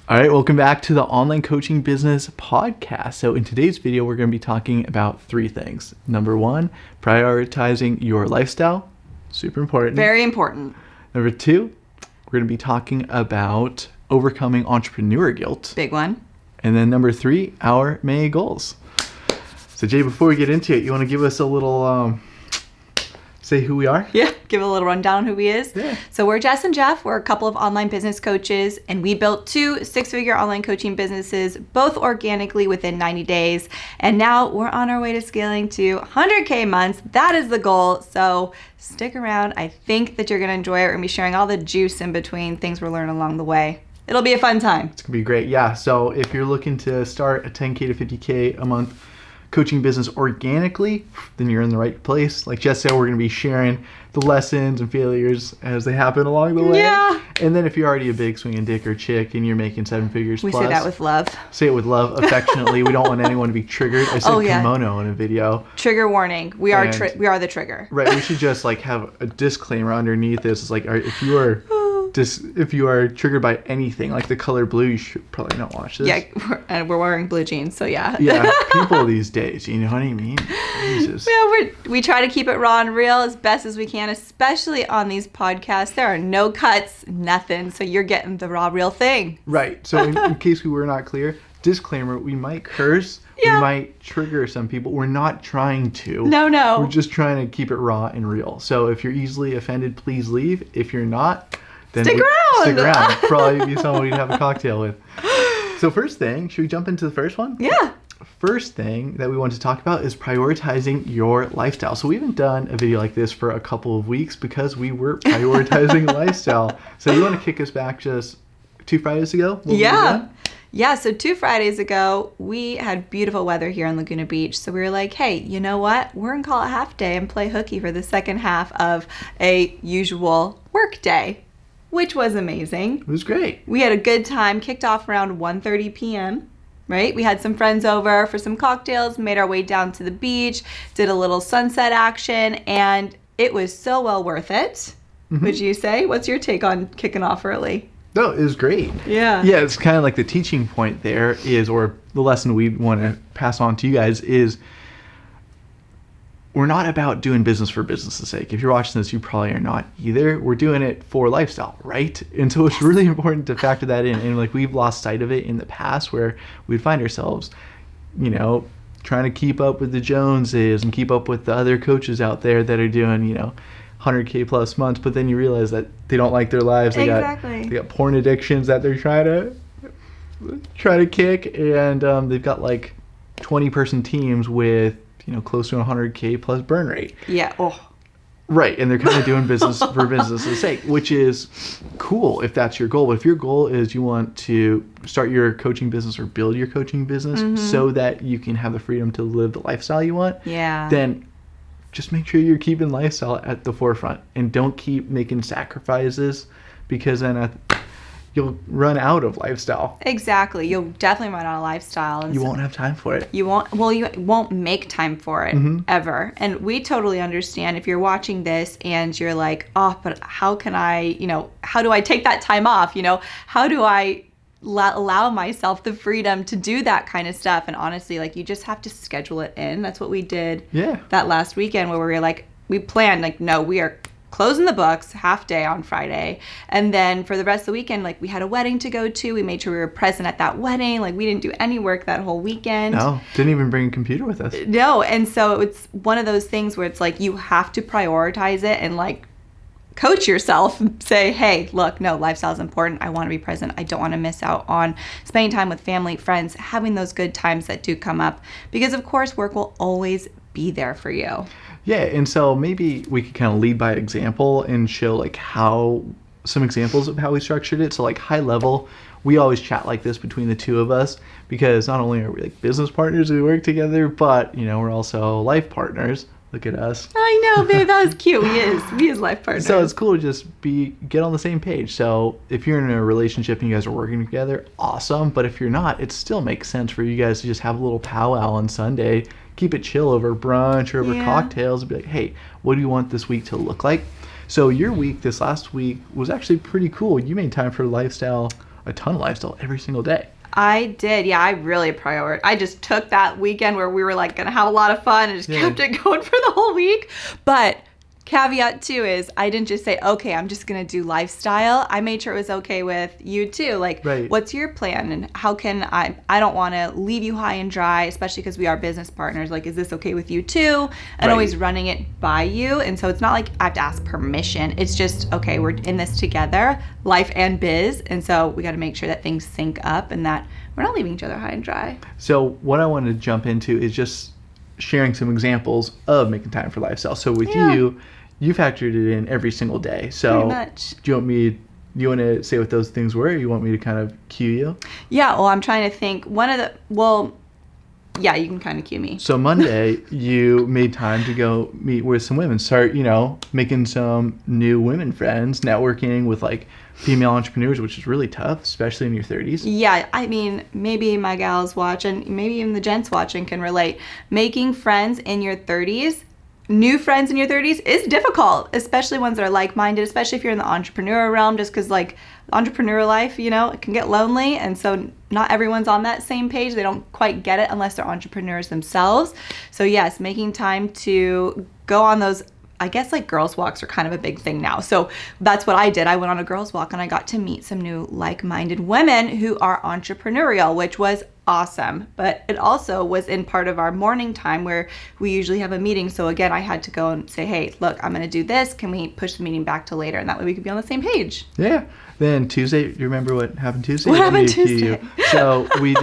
All right, welcome back to the Online Coaching Business Podcast. So in today's video, we're going to be talking about three things. Number one, prioritizing your lifestyle. Super important. Very important. Number two, we're going to be talking about overcoming entrepreneur guilt. Big one. And then number three, our May goals. So Jay, before we get into it, you want to give us a little, say who we are? Yeah, give a little rundown who he is. Yeah. So we're Jess and Jeff. We're a couple of online business coaches, and we built 2 six-figure online coaching businesses, both organically within 90 days. And now we're on our way to scaling to 100K months. That is the goal. So stick around. I think that you're going to enjoy it. We're going to be sharing all the juice in between, things we're learning along the way. It'll be a fun time. It's going to be great. Yeah. So if you're looking to start a 10K to 50K a month coaching business organically, then you're in the right place. Like Jess said, we're going to be sharing the lessons and failures as they happen along the way. Yeah. And then if you're already a big swinging dick or chick and you're making 7 figures We plus, say that with love. say it with love, affectionately. We don't want anyone to be triggered. I said kimono in a video. Trigger warning. We are And- we are the trigger. Right. We should just like have a disclaimer underneath this. It's like, if you are triggered by anything like the color blue, you should probably not watch this. Yeah, we're wearing blue jeans, so yeah. Yeah, people these days, you know what I mean? Jesus. Yeah, we try to keep it raw and real as best as we can, especially on these podcasts. There are no cuts, nothing, so you're getting the raw, real thing. Right. So in case we were not clear, disclaimer, we might curse, Yeah. we might trigger some people. We're not trying to. No. We're just trying to keep it raw and real. So if you're easily offended, please leave. If you're not, then Stick around. Stick around. Probably be someone you'd have a cocktail with. So first thing, should we jump into the first one? Yeah. First thing that we want to talk about is prioritizing your lifestyle. So we haven't done a video like this for a couple of weeks because we were prioritizing lifestyle. So you want to kick us back just 2 Fridays ago? What were we doing? Yeah, so 2 Fridays ago, we had beautiful weather here in Laguna Beach. So we were like, hey, you know what? We're going to call it half day and play hooky for the second half of a usual work day, which was amazing. It was great. We had a good time, kicked off around 1:30 p.m., right? We had some friends over for some cocktails, made our way down to the beach, did a little sunset action, and it was so well worth it. Would you say? What's your take on kicking off early? No, it was great. Yeah. Yeah, it's kind of like the teaching point there is, or the lesson we want to pass on to you guys is, we're not about doing business for business's sake. If you're watching this, you probably are not either. We're doing it for lifestyle, right? And so it's really important to factor that in. And like we've lost sight of it in the past where we'd find ourselves, you know, trying to keep up with the Joneses and keep up with the other coaches out there that are doing, you know, 100K plus months. But then you realize that they don't like their lives. They got porn addictions that they're trying to kick. And they've got like 20-person teams with, you know, close to 100K plus burn rate. Yeah. Oh. Right. And they're kind of doing business for business's sake, which is cool if that's your goal. But if your goal is you want to start your coaching business or build your coaching business so that you can have the freedom to live the lifestyle you want, then just make sure you're keeping lifestyle at the forefront and don't keep making sacrifices, because then you'll run out of lifestyle. Exactly. You'll definitely run out of lifestyle. And you won't have time for it. You won't make time for it ever. And we totally understand if you're watching this and you're like, oh, but how can I, how do I take that time off? How do I allow myself the freedom to do that kind of stuff? And honestly, like, you just have to schedule it in. That's what we did that last weekend, where we were like, we planned, like, no, we are closing the books, half day on Friday. And then for the rest of the weekend, like, we had a wedding to go to. We made sure we were present at that wedding. Like, we didn't do any work that whole weekend. No, didn't even bring a computer with us. No. And so it's one of those things where it's like, you have to prioritize it and like coach yourself, say, hey, look, no, lifestyle is important. I want to be present. I don't want to miss out on spending time with family, friends, having those good times that do come up, because of course work will always be there for you. Yeah, and so maybe we could kind of lead by example and show like some examples of how we structured it. So like high level, we always chat like this between the two of us, because not only are we like business partners, we work together, but we're also life partners. Look at us. I know, babe, that was cute. We is life partners. So it's cool to just get on the same page. So if you're in a relationship and you guys are working together, awesome. But if you're not, it still makes sense for you guys to just have a little powwow on Sunday, keep it chill over brunch or over cocktails, and be like, hey, what do you want this week to look like? So your week this last week was actually pretty cool. You made time for lifestyle a ton of lifestyle every single day. I did. Yeah, I really prioritized. I just took that weekend where we were like going to have a lot of fun and just kept it going for the whole week. But caveat too is I didn't just say, okay, I'm just going to do lifestyle. I made sure it was okay with you too. Like, what's your plan and how can I don't want to leave you high and dry, especially because we are business partners. Like, is this okay with you too? And always running it by you. And so it's not like I have to ask permission. It's just, okay, we're in this together, life and biz. And so we got to make sure that things sync up and that we're not leaving each other high and dry. So what I want to jump into is just sharing some examples of making time for lifestyle. So with you factored it in every single day. So pretty much. Do you want to say what those things were, or you want me to kind of cue you? Yeah, well, I'm trying to think. Yeah, you can kind of cue me. So Monday, you made time to go meet with some women, start, making some new women friends, networking with like female entrepreneurs, which is really tough, especially in your 30s. Yeah, I mean, maybe my gals watch and maybe even the gents watching can relate. Making friends in your 30s, new friends in your 30s is difficult, especially ones that are like-minded, especially if you're in the entrepreneurial realm, just because like entrepreneurial life, it can get lonely. And so not everyone's on that same page. They don't quite get it unless they're entrepreneurs themselves. So yes, making time to go on those, I guess like girls walks are kind of a big thing now. So that's what I did. I went on a girls walk and I got to meet some new like-minded women who are entrepreneurial, which was awesome. But it also was in part of our morning time where we usually have a meeting. So again, I had to go and say, hey, look, I'm going to do this. Can we push the meeting back to later? And that way we could be on the same page. Yeah. Then Tuesday, you remember what happened Tuesday? What happened Tuesday? So we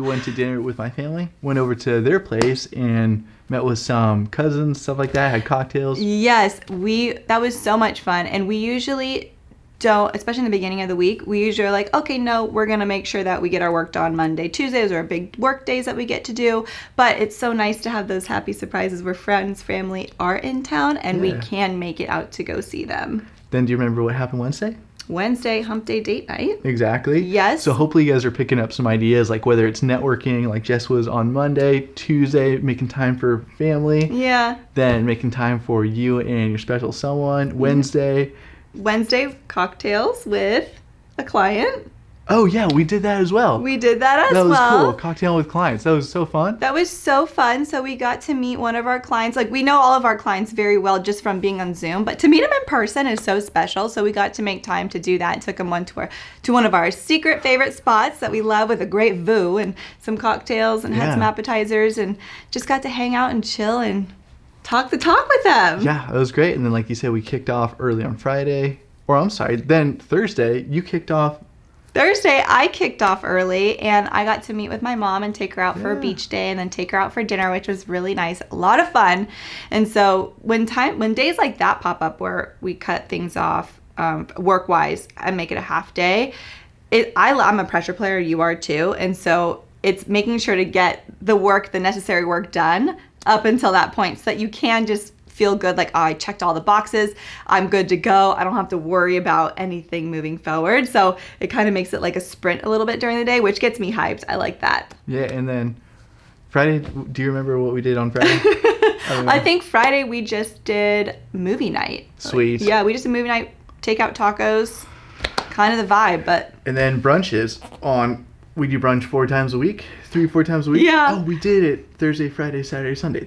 went to dinner with my family, went over to their place and met with some cousins, stuff like that, had cocktails. Yes, that was so much fun. And we usually don't, especially in the beginning of the week, we usually are like, okay, no, we're going to make sure that we get our work done Monday. Tuesdays are our big work days that we get to do. But it's so nice to have those happy surprises where friends, family are in town and we can make it out to go see them. Then do you remember what happened Wednesday, hump day date night. Exactly. Yes. So hopefully you guys are picking up some ideas, like whether it's networking, like Jess was on Monday, Tuesday, making time for family. Yeah. Then making time for you and your special someone. Wednesday, cocktails with a client. Oh, yeah, we did that as well. That was cool. Cocktail with clients. That was so fun. That was so fun. So we got to meet one of our clients. Like, we know all of our clients very well just from being on Zoom, but to meet them in person is so special. So we got to make time to do that and took them to one of our secret favorite spots that we love with a great view and some cocktails and had some appetizers and just got to hang out and chill and talk the talk with them. Yeah, it was great. And then, like you said, we kicked off early on Friday. Or, I'm sorry, then Thursday, you kicked off. Thursday, I kicked off early, and I got to meet with my mom and take her out for a beach day and then take her out for dinner, which was really nice. A lot of fun. And so when days like that pop up where we cut things off work-wise and make it a half day, I'm a pressure player. You are too. And so it's making sure to get the necessary work done up until that point so that you can just feel good, like, oh, I checked all the boxes, I'm good to go, I don't have to worry about anything moving forward. So it kind of makes it like a sprint a little bit during the day, which gets me hyped. I like that. Yeah. And then Friday, do you remember what we did on Friday? I think Friday we just did movie night. Sweet. Yeah, we just did movie night, take out tacos, kind of the vibe. But and then brunches we do brunch 4 times a week, 3-4 times a week. Yeah. Oh, we did it Thursday, Friday, Saturday, Sunday.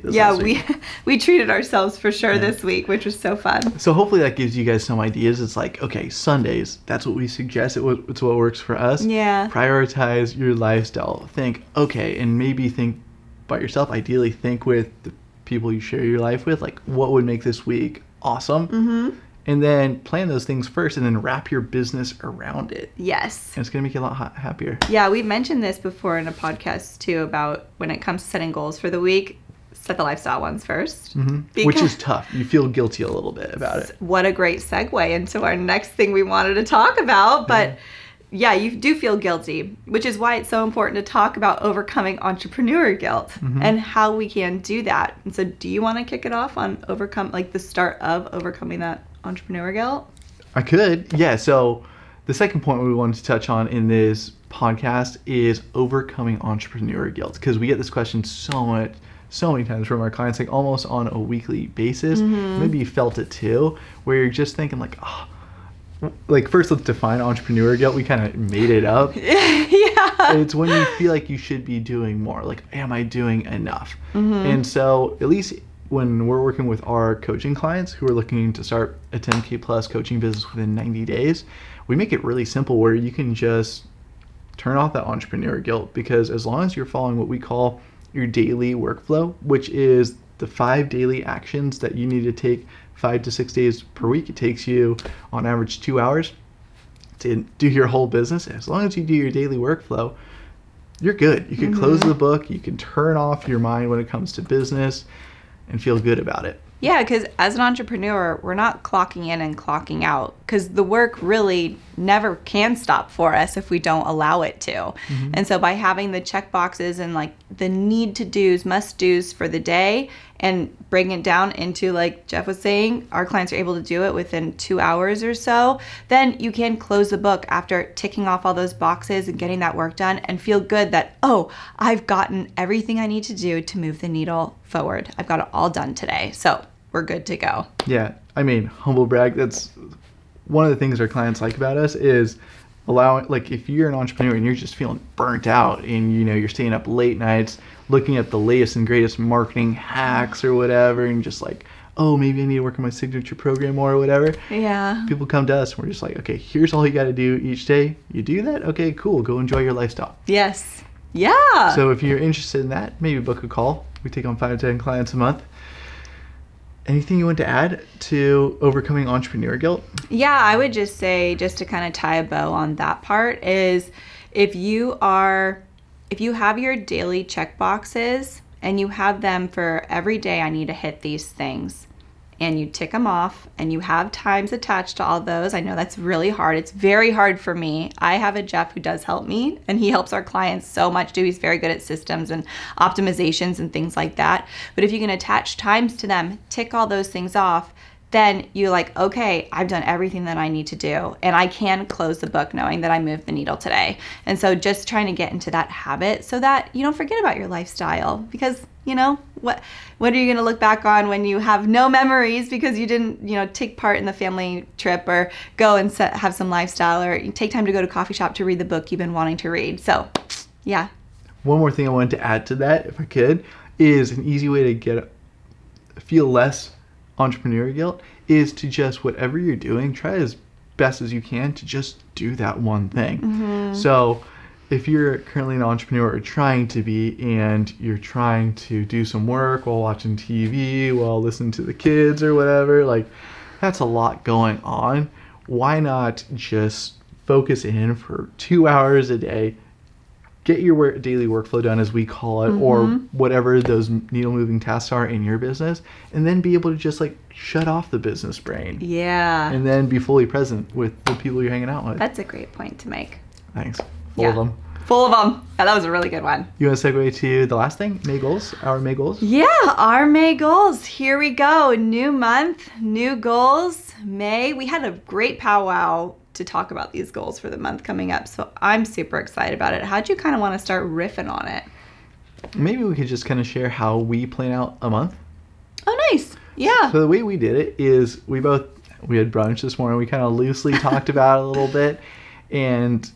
We treated ourselves for sure this week, which was so fun. So hopefully that gives you guys some ideas. It's like, okay, Sundays, that's what we suggest. It's what works for us. Yeah. Prioritize your lifestyle. Think, okay, and maybe think by yourself. Ideally, think with the people you share your life with. Like, what would make this week awesome? Mm-hmm. And then plan those things first and then wrap your business around it. Yes. And it's going to make you a lot happier. Yeah, we've mentioned this before in a podcast too about when it comes to setting goals for the week, set the lifestyle ones first. Mm-hmm. Which is tough. You feel guilty a little bit about it. What a great segue into our next thing we wanted to talk about. But yeah, you do feel guilty, which is why it's so important to talk about overcoming entrepreneur guilt and how we can do that. And so do you want to kick it off on the start of overcoming that entrepreneur guilt? I could. Yeah. So the second point we wanted to touch on in this podcast is overcoming entrepreneur guilt, because we get this question so many times from our clients, like almost on a weekly basis. Maybe you felt it too, where you're just thinking like, oh, like, first let's define entrepreneur guilt. We kind of made it up. Yeah. It's when you feel like you should be doing more. Like, am I doing enough? And so at least when we're working with our coaching clients who are looking to start a 10K plus coaching business within 90 days, we make it really simple where you can just turn off that entrepreneur guilt, because as long as you're following what we call your daily workflow, which is the 5 daily actions that you need to take 5 to 6 days per week. It takes you on average 2 hours to do your whole business. As long as you do your daily workflow, you're good. You can close the book. You can turn off your mind when it comes to business and feel good about it. Yeah, because as an entrepreneur, we're not clocking in and clocking out, because the work really never can stop for us if we don't allow it to. And so by having the check boxes and like the need to do's, must do's for the day, and bring it down into, like Jeff was saying, our clients are able to do it within 2 hours or so, then you can close the book after ticking off all those boxes and getting that work done and feel good that, oh, I've gotten everything I need to do to move the needle forward. I've got it all done today. So we're good to go. Yeah, I mean, humble brag. That's one of the things our clients like about us is allowing, like, if you're an entrepreneur and you're just feeling burnt out and, you know, you're staying up late nights looking at the latest and greatest marketing hacks or whatever, and just like, oh, maybe I need to work on my signature program more or whatever. Yeah. People come to us and we're just like, okay, here's all you got to do each day. You do that? Okay, cool. Go enjoy your lifestyle. Yes. Yeah. So if you're interested in that, maybe book a call. We take on 5 to 10 clients a month. Anything you want to add to overcoming entrepreneur guilt? Yeah, I would just say, just to kind of tie a bow on that part, is if you have your daily check boxes and you have them for every day, I need to hit these things, and you tick them off and you have times attached to all those. I know that's really hard. It's very hard for me. I have a Jeff who does help me, and he helps our clients so much too. He's very good at systems and optimizations and things like that. But if you can attach times to them, tick all those things off, then you're like, okay, I've done everything that I need to do, and I can close the book knowing that I moved the needle today. And so just trying to get into that habit so that you don't forget about your lifestyle, because, you know, what are you going to look back on when you have no memories because you didn't, you know, take part in the family trip or go and have some lifestyle, or you take time to go to a coffee shop to read the book you've been wanting to read. So, yeah. One more thing I wanted to add to that, if I could, is an easy way to feel less entrepreneur guilt is to just, whatever you're doing, try as best as you can to just do that one thing. So if you're currently an entrepreneur or trying to be, and you're trying to do some work while watching TV, while listening to the kids or whatever, like, that's a lot going on. Why not just focus in for 2 hours a day, get your daily workflow done, as we call it, or whatever those needle moving tasks are in your business, and then be able to just like shut off the business brain. Yeah. And then be fully present with the people you're hanging out with. That's a great point to make. Thanks. Full of them. Full of them. Yeah, that was a really good one. You want to segue to the last thing? May goals? Our May goals? Yeah, our May goals. Here we go. New month, new goals. May. We had a great powwow to talk about these goals for the month coming up, so I'm super excited about it. How'd you kind of want to start riffing on it? Maybe we could just kind of share how we plan out a month. Oh, nice. Yeah. So the way we did it is we had brunch this morning. We kind of loosely talked about it a little bit. And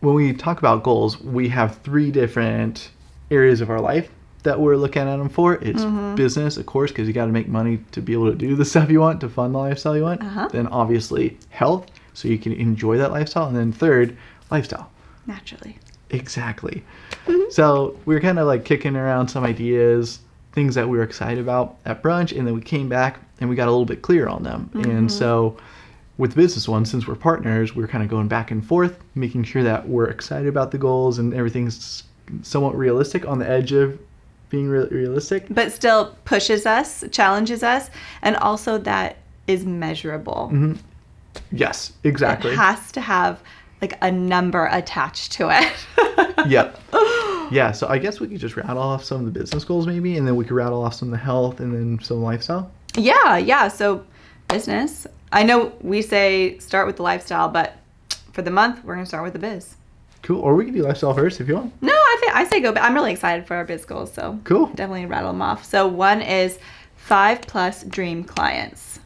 when we talk about goals, we have 3 different areas of our life that we're looking at them for. It's business, of course, because you got to make money to be able to do the stuff you want, to fund the lifestyle you want. Then obviously health, so you can enjoy that lifestyle. And then third, lifestyle. Naturally. Exactly. So we were kind of like kicking around some ideas, things that we were excited about at brunch, and then we came back and we got a little bit clearer on them. And so with the business one, since we're partners, we're kind of going back and forth, making sure that we're excited about the goals and everything's somewhat realistic, on the edge of being realistic. But still pushes us, challenges us, and also that is measurable. Yes, exactly. It has to have like a number attached to it. Yep. Yeah, so I guess we could just rattle off some of the business goals maybe, and then we could rattle off some of the health and then some lifestyle. Yeah. So business. I know we say start with the lifestyle, but for the month, we're going to start with the biz. Cool. Or we can do lifestyle first if you want. No, I say go, but I'm really excited for our biz goals, so cool. Definitely rattle them off. So one is 5+ dream clients.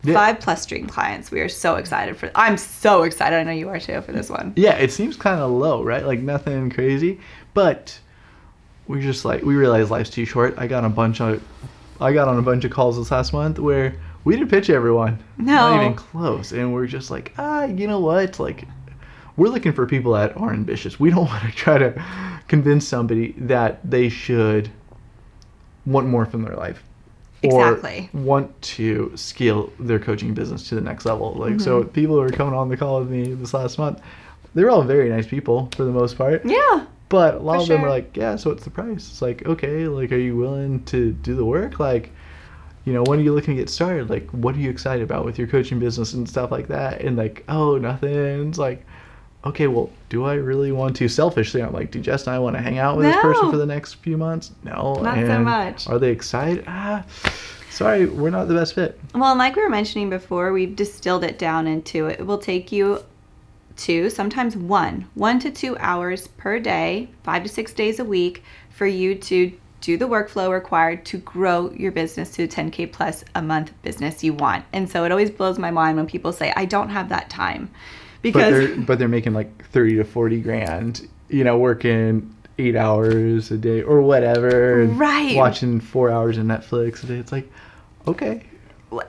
Yeah. 5+ dream clients. We are so excited for. I'm so excited. I know you are too for this one. Yeah, it seems kind of low, right? Like nothing crazy, but we just like we realize life's too short. I got on a bunch of calls this last month where we didn't pitch everyone. No. Not even close. And we're just like, you know what? Like, we're looking for people that are ambitious. We don't want to try to convince somebody that they should want more from their life. Exactly. Or want to scale their coaching business to the next level. Like, so people who are coming on the call with me this last month, they're all very nice people for the most part. Yeah. But a lot For of them sure. are like, yeah, so what's the price? It's like, okay, like, are you willing to do the work? Like, you know, when are you looking to get started? Like, what are you excited about with your coaching business and stuff like that? And like, oh, nothing. It's like, okay, well, do I really want to? Selfishly, I'm like, do Jess and I want to hang out with this person No. for the next few months? No. Not so And much. Are they excited? Sorry, we're not the best fit. Well, and like we were mentioning before, we've distilled it down into it will take you 2, sometimes 1 to 2 hours per day, 5 to 6 days a week for you to do the workflow required to grow your business to 10K plus a month business you want. And so it always blows my mind when people say, I don't have that time. Because But they're making like 30 to 40 grand, you know, working 8 hours a day or whatever. And Right. watching 4 hours of Netflix a day. It's like, okay.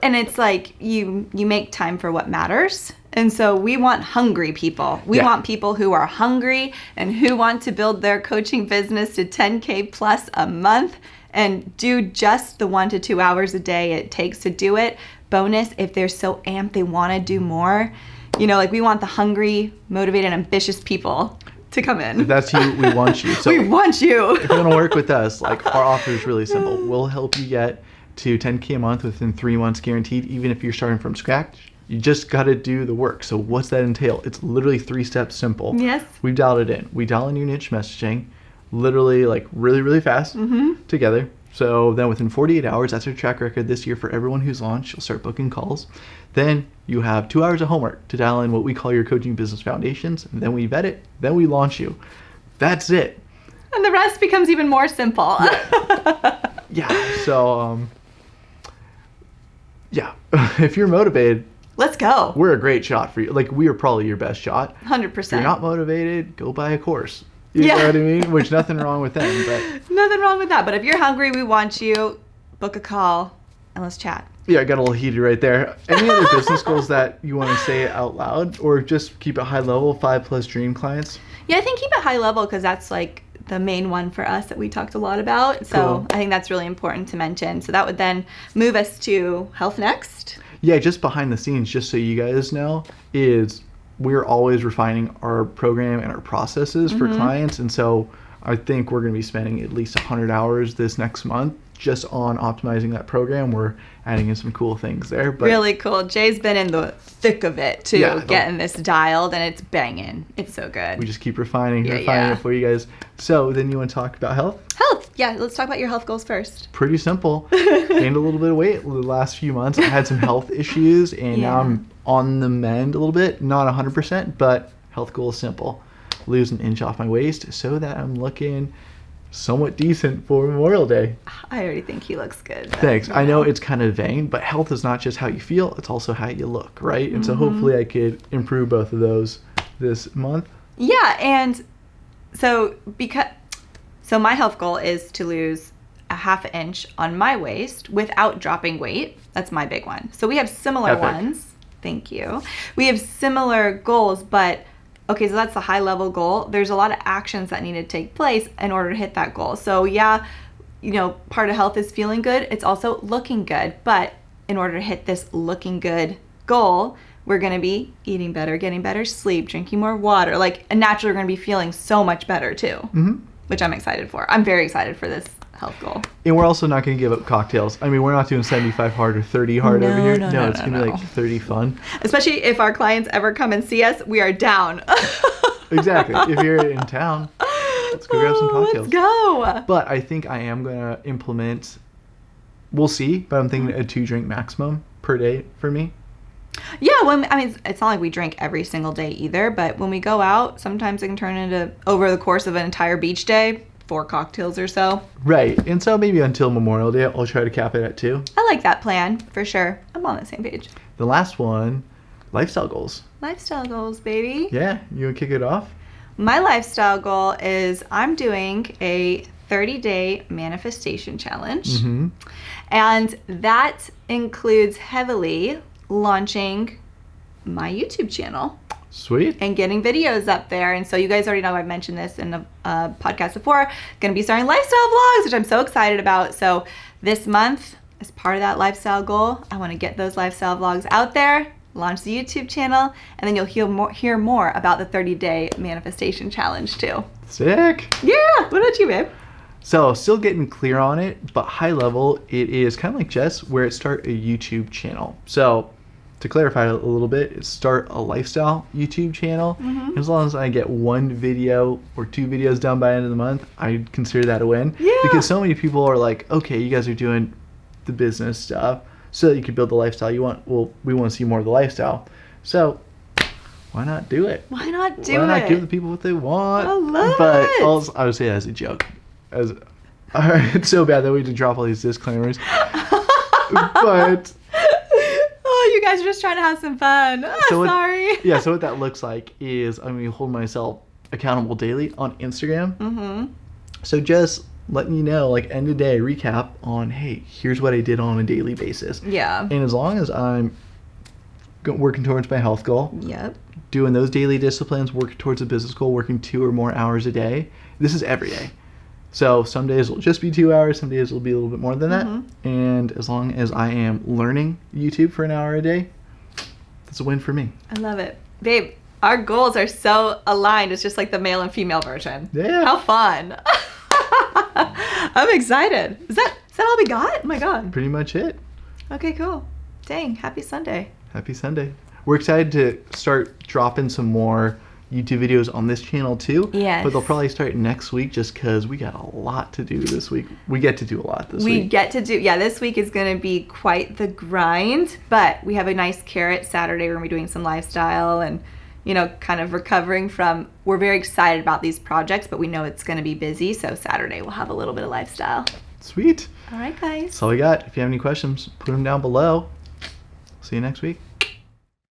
and it's like you make time for what matters. And so we want hungry people. We Yeah. want people who are hungry and who want to build their coaching business to 10K plus a month and do just the 1 to 2 hours a day it takes to do it. Bonus, if they're so amped they want to do more. You know, like we want the hungry, motivated, ambitious people to come in. If that's you, we want you. So we want you. if you want to work with us, like our offer is really simple. We'll help you get to 10K a month within 3 months guaranteed, even if you're starting from scratch. You just got to do the work. So what's that entail? It's literally 3 steps simple. Yes. We've dialed it in. We dial in your niche messaging literally like really, really fast together. So then within 48 hours, that's our track record this year for everyone who's launched. You'll start booking calls. Then you have 2 hours of homework to dial in what we call your coaching business foundations. And then we vet it. Then we launch you. That's it. And the rest becomes even more simple. Yeah. So, yeah, if you're motivated, Let's go. we're a great shot for you. Like, we are probably your best shot. 100%. If you're not motivated, go buy a course. You Yeah. know what I mean? Which nothing wrong with them, but Nothing wrong with that. But if you're hungry, we want you. Book a call and let's chat. yeah, I got a little heated right there. Any other business goals that you want to say out loud, or just keep it high level? 5+ dream clients. Yeah, I think keep it high level because that's like the main one for us that we talked a lot about. So Cool. I think that's really important to mention. So that would then move us to health next. Yeah, just behind the scenes, just so you guys know, is we're always refining our program and our processes for clients. And so I think we're going to be spending at least 100 hours this next month just on optimizing that program. We're adding in some cool things there. But Really cool. Jay's been in the thick of it too, Yeah, getting this dialed, and it's banging. It's so good. we just keep refining Yeah. it for you guys. So then you want to talk about health? Health. Yeah, let's talk about your health goals first. Pretty simple. Gained a little bit of weight the last few months. I had some health issues, and now Yeah. I'm on the mend a little bit. Not 100%, but health goal is simple. Lose an inch off my waist so that I'm looking somewhat decent for Memorial Day. I already think he looks good. but, Thanks. you I know it's kind of vain, but health is not just how you feel, it's also how you look, right? And so hopefully I could improve both of those this month. Yeah, and so my health goal is to lose a half inch on my waist without dropping weight. That's my big one. So we have similar Epic. ones. Thank you. We have similar goals, but okay, so that's the high level goal. There's a lot of actions that need to take place in order to hit that goal. So yeah, you know, part of health is feeling good. It's also looking good. But in order to hit this looking good goal, we're going to be eating better, getting better sleep, drinking more water. Like, and naturally, we're going to be feeling so much better too, which I'm excited for. I'm very excited for this health goal. And we're also not going to give up cocktails. I mean, we're not doing 75 hard or 30 hard over here. No, It's going to be like 30 fun. Especially if our clients ever come and see us, we are down. Exactly. If you're in town, let's go grab some cocktails. Let's go. But I think I am going to implement, we'll see, but I'm thinking a 2-drink maximum per day for me. Yeah, I mean, it's not like we drink every single day either, but when we go out, sometimes it can turn into, over the course of an entire beach day, 4 cocktails or so. Right. And so maybe until Memorial Day, I'll try to cap it at 2. I like that plan, for sure. I'm on the same page. The last one, lifestyle goals. Lifestyle goals, baby. Yeah, you want to kick it off? My lifestyle goal is I'm doing a 30-day manifestation challenge. Mm-hmm. And that includes heavily launching my YouTube channel Sweet. and getting videos up there. And so you guys already know I've mentioned this in a podcast before. Going to be starting lifestyle vlogs, which I'm so excited about. So this month, as part of that lifestyle goal, I want to get those lifestyle vlogs out there, launch the YouTube channel, and then you'll hear more about the 30-day manifestation challenge too. Sick. Yeah. What about you, babe? So still getting clear on it, but high level, it is kind of like Jess, where it start a YouTube channel. So to clarify a little bit, it's start a lifestyle YouTube channel. Mm-hmm. As long as I get one video or 2 videos done by the end of the month, I consider that a win. Yeah. Because so many people are like, okay, you guys are doing the business stuff so that you can build the lifestyle you want. Well, we want to see more of the lifestyle. So why not do it? Why not do it? Why not give the people what they want? I love but it. Also, I would say that as a joke. It's so bad that we had to drop all these disclaimers. But oh, you guys are just trying to have some fun. So Sorry. yeah, so what that looks like is I'm going to hold myself accountable daily on Instagram. Mm-hmm. So just letting you know, like end of day recap on, hey, here's what I did on a daily basis. Yeah. And as long as I'm working towards my health goal, Yep. doing those daily disciplines, working towards a business goal, working 2 or more hours a day, this is every day. So some days will just be 2 hours, some days will be a little bit more than that. Mm-hmm. And as long as I am learning YouTube for an hour a day, that's a win for me. I love it. Babe, our goals are so aligned. It's just like the male and female version. Yeah. How fun. I'm excited. Is that all we got? Oh my God. Pretty much it. Okay, cool. Dang, happy Sunday. Happy Sunday. We're excited to start dropping some more YouTube videos on this channel too. Yes. But they'll probably start next week just because we got a lot to do this week. We get to do a lot this We week. get to do, yeah, this week is going to be quite the grind, but we have a nice carrot Saturday. We're going to be doing some lifestyle and, you know, kind of recovering from, we're very excited about these projects, but we know it's going to be busy. So Saturday we'll have a little bit of lifestyle. Sweet. All right, guys. That's all we got. If you have any questions, put them down below. See you next week.